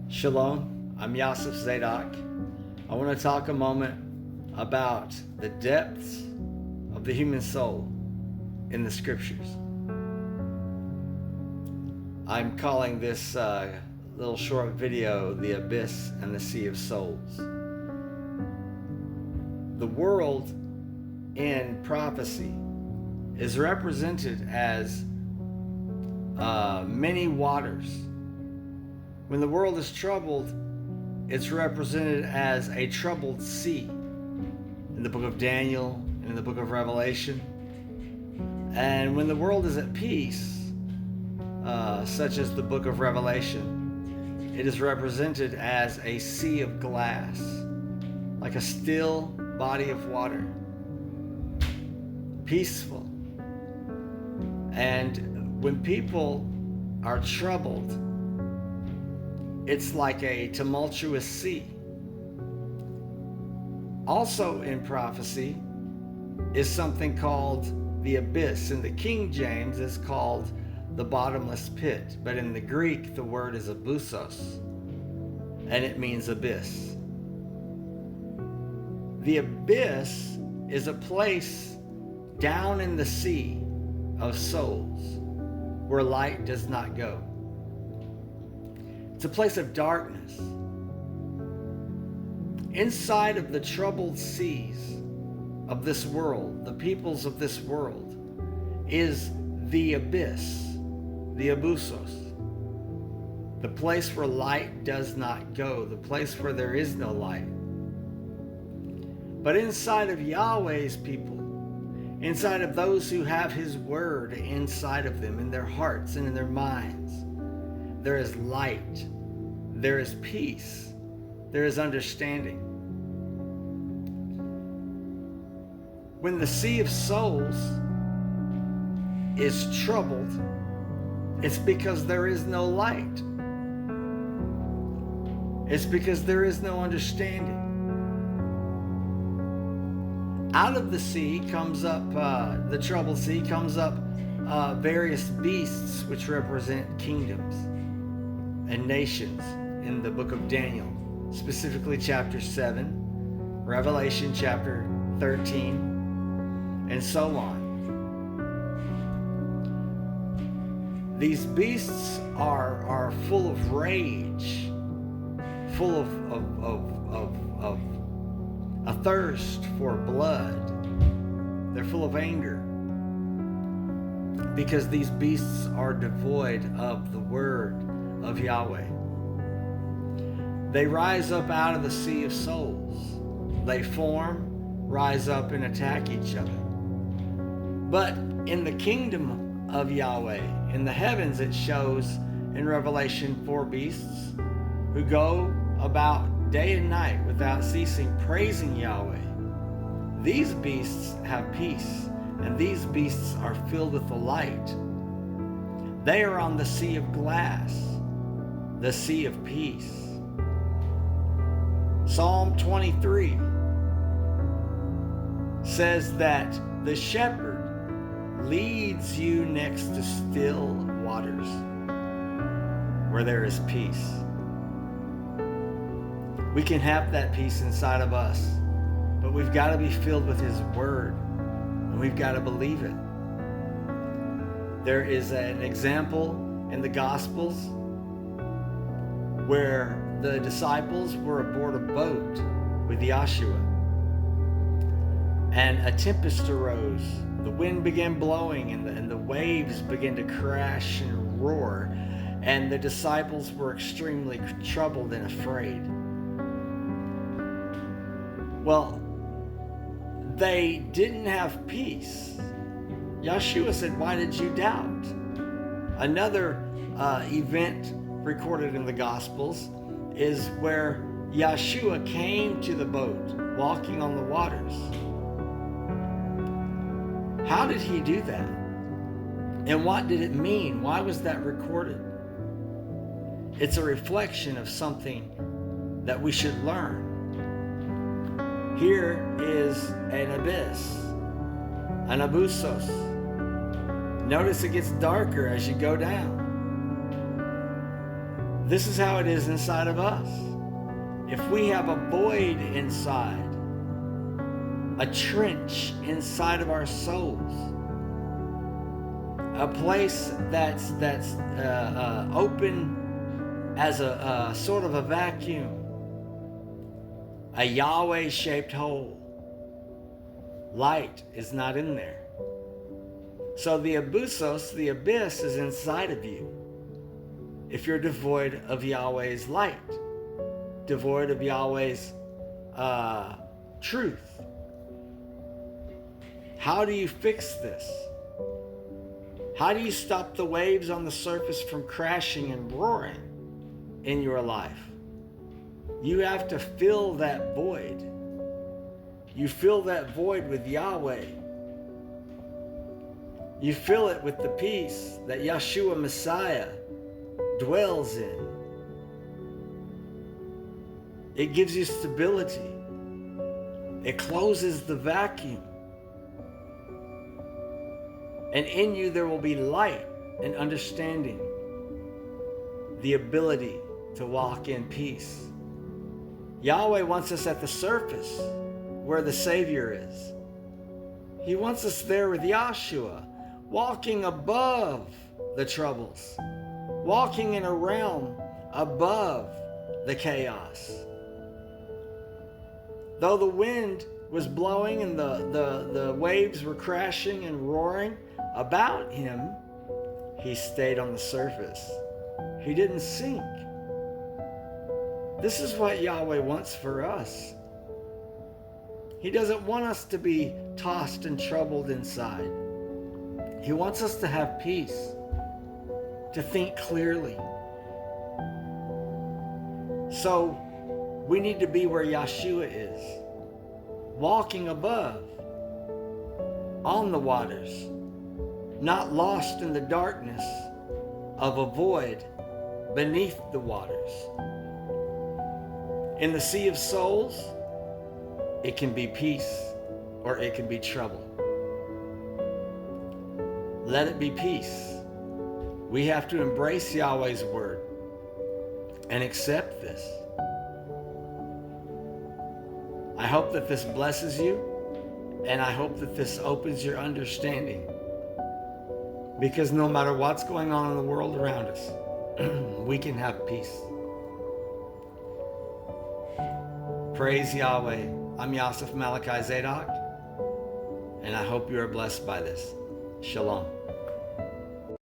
Shalom, I'm Yosef Zadok. I want to talk a moment about the depths of the human soul in the scriptures. I'm calling this little short video The Abyss and the Sea of Souls. The world in prophecy is represented as many waters. When the world is troubled, it's represented as a troubled sea in the book of Daniel and in the book of Revelation. And when the world is at peace, such as the book of Revelation, it is represented as a sea of glass, like a still body of water, peaceful. And when people are troubled, it's like a tumultuous sea. Also in prophecy is something called the abyss. In the King James, it's called the bottomless pit, but in the Greek, the word is abyssos, and it means abyss. The abyss is a place down in the sea of souls where light does not go. It's a place of darkness. Inside of the troubled seas of this world, the peoples of this world, is the abyss, the abyssos, the place where light does not go, the place where there is no light. But inside of Yahweh's people, inside of those who have His word inside of them, in their hearts and in their minds, there is light, there is peace, there is understanding. When the sea of souls is troubled, it's because there is no light. It's because there is no understanding. Out of the sea comes up, the troubled sea comes up various beasts which represent kingdoms and nations in the book of Daniel, specifically chapter 7, Revelation chapter 13, and so on. These beasts are full of rage, full of a thirst for blood. They're full of anger because these beasts are devoid of the word of Yahweh. They rise up out of the sea of souls. They form, rise up, and attack each other. But in the kingdom of Yahweh, in the heavens, it shows in Revelation 4 beasts who go about day and night without ceasing praising Yahweh. These beasts have peace, and these beasts are filled with the light. They are on the sea of glass, the sea of peace. Psalm 23 says that the shepherd leads you next to still waters where there is peace. We can have that peace inside of us, but we've got to be filled with His word, and we've got to believe it. There is an example in the Gospels where the disciples were aboard a boat with Yeshua, and a tempest arose. The wind began blowing, and the waves began to crash and roar, and the disciples were extremely troubled and afraid. Well, they didn't have peace. Yeshua said, "Why did you doubt?" Another event recorded in the Gospels is where Yeshua came to the boat walking on the waters. How did He do that? And what did it mean? Why was that recorded? It's a reflection of something that we should learn. Here is an abyss, an abyssos. Notice it gets darker as you go down. This is how it is inside of us. If we have a void inside, a trench inside of our souls, a place that's open as a sort of a vacuum, a Yahweh-shaped hole, light is not in there. So the abusos, the abyss, is inside of you. If you're devoid of Yahweh's light, devoid of Yahweh's truth. How do you fix this? How do you stop the waves on the surface from crashing and roaring in your life? You have to fill that void. You fill that void with Yahweh. You fill it with the peace that Yeshua Messiah dwells in. It gives you stability. It closes the vacuum. And in you there will be light and understanding, the ability to walk in peace. Yahweh wants us at the surface where the Savior is. He wants us there with Yahshua, walking above the troubles, walking in a realm above the chaos. Though the wind was blowing and the waves were crashing and roaring about him, he stayed on the surface. He didn't sink. This is what Yahweh wants for us. He doesn't want us to be tossed and troubled inside. He wants us to have peace, to think clearly. So we need to be where Yeshua is, walking above, on the waters, not lost in the darkness of a void beneath the waters. In the sea of souls, it can be peace or it can be trouble. Let it be peace. We have to embrace Yahweh's word and accept this. I hope that this blesses you, and I hope that this opens your understanding. Because no matter what's going on in the world around us, we can have peace. Praise Yahweh. I'm Yosef Malachi Zadok, and I hope you are blessed by this. Shalom.